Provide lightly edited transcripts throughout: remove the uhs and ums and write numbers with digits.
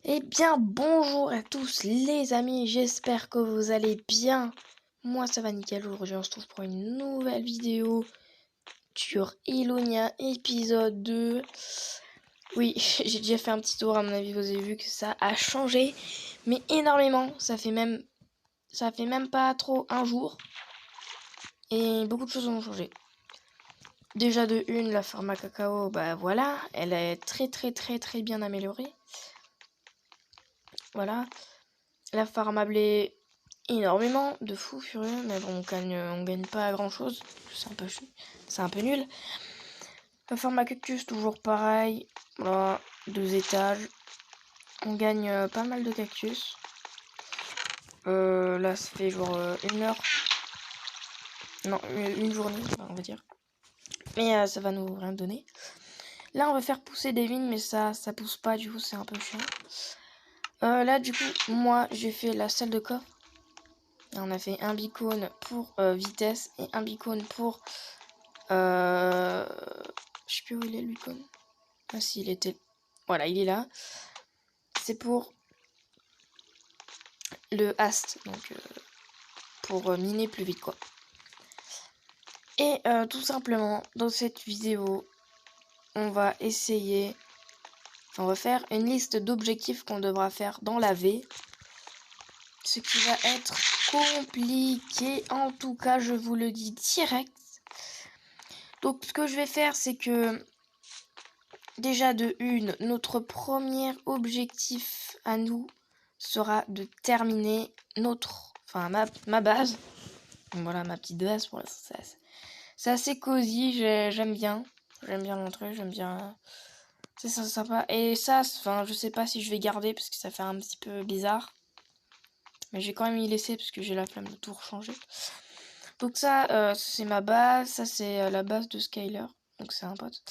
Eh bien, bonjour à tous les amis, j'espère que vous allez bien. Moi, ça va nickel. Aujourd'hui, on se retrouve pour une nouvelle vidéo sur Elonia épisode 2. Oui, j'ai déjà fait un petit tour, à mon avis, vous avez vu que ça a changé, mais énormément. Ça fait même pas trop un jour, et beaucoup de choses ont changé. Déjà de une, la farm à cacao, bah voilà, elle est très bien améliorée. Voilà. La farm à blé, énormément, de fou furieux, mais bon, on gagne pas grand chose, c'est un peu nul. La farm à cactus, toujours pareil, voilà, 2 étages. On gagne pas mal de cactus. Là, ça fait genre 1 heure. Non, une journée, on va dire. Mais ça va nous rien donner. Là, on va faire pousser des vignes, mais ça pousse pas, du coup, c'est un peu chiant. Là, du coup, moi, j'ai fait la salle de coffre. Et on a fait un beacon pour vitesse et un beacon pour... je sais plus où il est, le beacon. Ah si, il était... Voilà, il est là. C'est pour le hast, donc pour miner plus vite, quoi. Et tout simplement, dans cette vidéo, on va essayer... on va faire une liste d'objectifs qu'on devra faire dans la V. Ce qui va être compliqué, en tout cas, je vous le dis direct. Donc, ce que je vais faire, c'est que... déjà de une, notre premier objectif à nous sera de terminer ma base. Donc voilà, ma petite base pour l'instant. C'est assez cosy, j'aime bien. J'aime bien montrer, j'aime bien. C'est sympa. Et ça, je sais pas si je vais garder parce que ça fait un petit peu bizarre. Mais je vais quand même y laisser parce que j'ai la flemme de tout rechanger. Donc ça, c'est ma base. Ça, c'est la base de Skyler. Donc c'est un pote.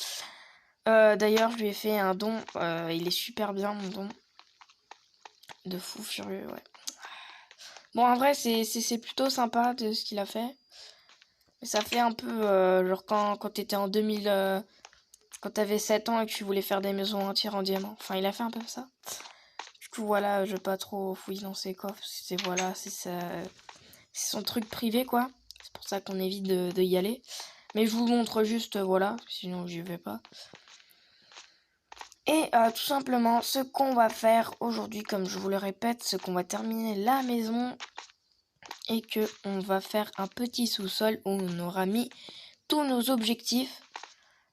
D'ailleurs, je lui ai fait un don. Il est super bien, mon don. De fou furieux, ouais. Bon, en vrai, c'est plutôt sympa de ce qu'il a fait. Mais ça fait un peu genre quand t'étais en 2000... quand t'avais 7 ans et que tu voulais faire des maisons entières en diamant. Enfin, il a fait un peu ça. Du coup, voilà, je vais pas trop fouiller dans ses coffres. C'est son truc privé, quoi. C'est pour ça qu'on évite de y aller. Mais je vous montre juste, voilà. Sinon, j'y vais pas. Et tout simplement, ce qu'on va faire aujourd'hui, comme je vous le répète, c'est qu'on va terminer la maison et que on va faire un petit sous-sol où on aura mis tous nos objectifs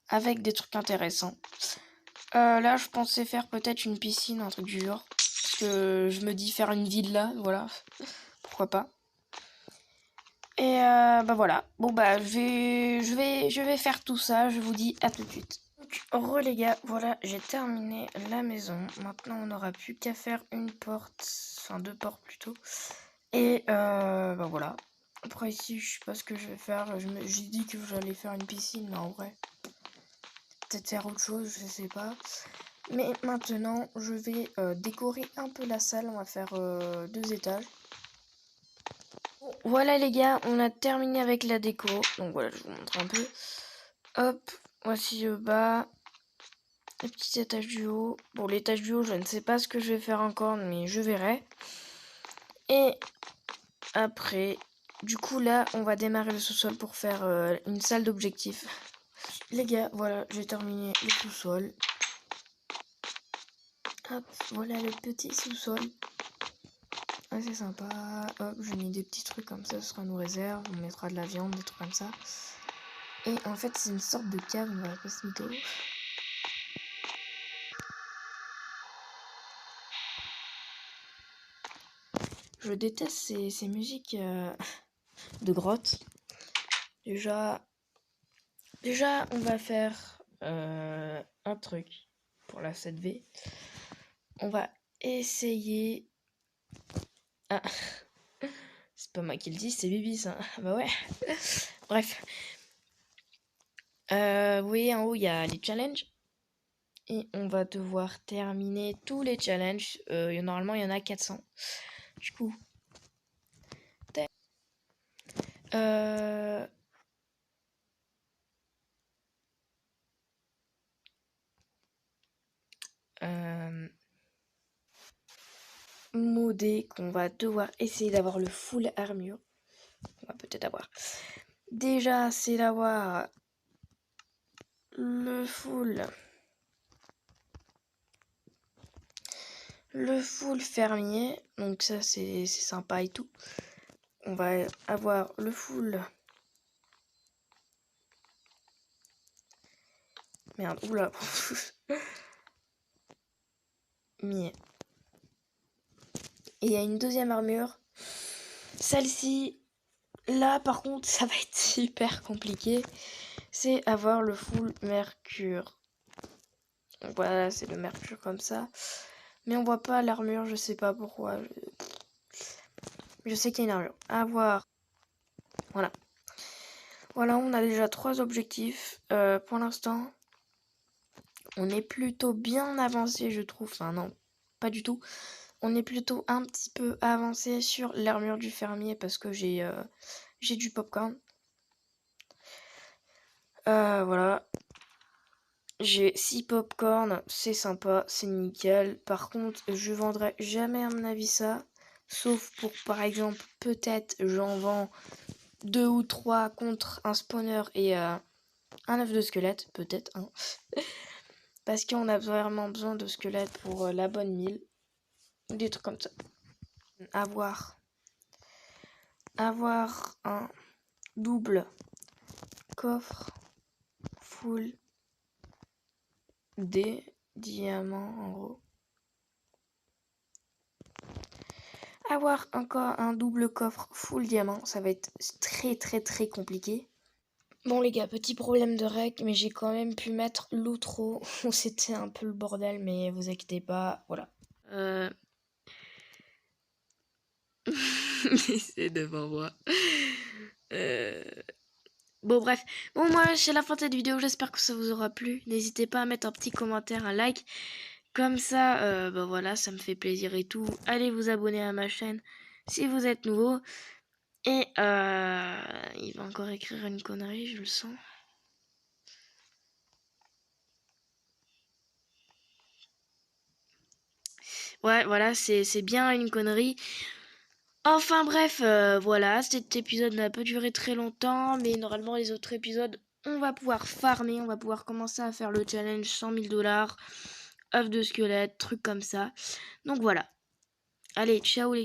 avec des trucs intéressants. Là, je pensais faire peut-être une piscine, un truc du genre, parce que je me dis faire une ville là, voilà, pourquoi pas. Et bah voilà. Bon bah je vais faire tout ça. Je vous dis à tout de suite. Donc, les gars, voilà, j'ai terminé la maison. Maintenant, on n'aura plus qu'à faire une porte, enfin 2 portes plutôt. Et bah voilà. Après ici, je sais pas ce que je vais faire. J'ai dit que j'allais faire une piscine, mais en vrai, peut-être faire autre chose, je sais pas. Mais maintenant, je vais décorer un peu la salle. On va faire 2 étages. Bon, voilà les gars, on a terminé avec la déco. Donc voilà, je vous montre un peu. Hop, voici le bas. Le petit étage du haut. Bon, l'étage du haut, je ne sais pas ce que je vais faire encore, mais je verrai. Et après, du coup là, on va démarrer le sous-sol pour faire une salle d'objectifs. Les gars, voilà, j'ai terminé le sous-sol. Hop, voilà le petit sous-sol. Ah, c'est sympa. Hop, j'ai mis des petits trucs comme ça, ce sera nos réserves. On mettra de la viande, des trucs comme ça. Et en fait, c'est une sorte de cave, on va pas se mytho. Je déteste ces musiques de grotte. Déjà, on va faire un truc pour la 7V. On va essayer... Ah, c'est pas moi qui le dis, c'est Bibi ça. Bah ouais. Bref. Vous voyez en haut, il y a les challenges. Et on va devoir terminer tous les challenges. Normalement, il y en a 400. Du coup... modé qu'on va devoir essayer d'avoir le full armure. On va peut-être avoir. Déjà, c'est d'avoir le full fermier. Donc ça, c'est sympa et tout. On va avoir le full... Merde, oula. Et il y a une deuxième armure. Celle-ci, là par contre, ça va être super compliqué. C'est avoir le full mercure. Donc voilà, c'est le mercure comme ça. Mais on voit pas l'armure, je sais pas pourquoi. Je sais qu'il y a une armure. Avoir. Voilà. Voilà, on a déjà 3 objectifs. Pour l'instant, on est plutôt bien avancé, je trouve. Enfin non, pas du tout. On est plutôt un petit peu avancé sur l'armure du fermier parce que j'ai du popcorn. Voilà. J'ai 6 popcorn, c'est sympa, c'est nickel. Par contre, je vendrai jamais à mon avis ça. Sauf pour, par exemple, peut-être j'en vends 2 ou 3 contre un spawner et un œuf de squelette. Peut-être, hein. Parce qu'on a vraiment besoin de squelettes pour la bonne mille. Des trucs comme ça. Avoir un double coffre full des diamants en gros. Avoir encore un double coffre full diamant, ça va être très très très compliqué. Bon les gars, petit problème de règle, mais j'ai quand même pu mettre l'outro. C'était un peu le bordel, mais vous inquiétez pas, voilà. C'est devant moi. Bon bref, bon moi c'est la fin de cette vidéo, j'espère que ça vous aura plu. N'hésitez pas à mettre un petit commentaire, un like. Comme ça, bah voilà, ça me fait plaisir et tout. Allez vous abonner à ma chaîne si vous êtes nouveau. Et il va encore écrire une connerie, je le sens. Ouais, voilà, c'est bien une connerie. Enfin bref, voilà, cet épisode n'a pas duré très longtemps, mais normalement les autres épisodes, on va pouvoir farmer, on va pouvoir commencer à faire le challenge 100 000 $, œuf de squelette, trucs comme ça. Donc voilà. Allez, ciao les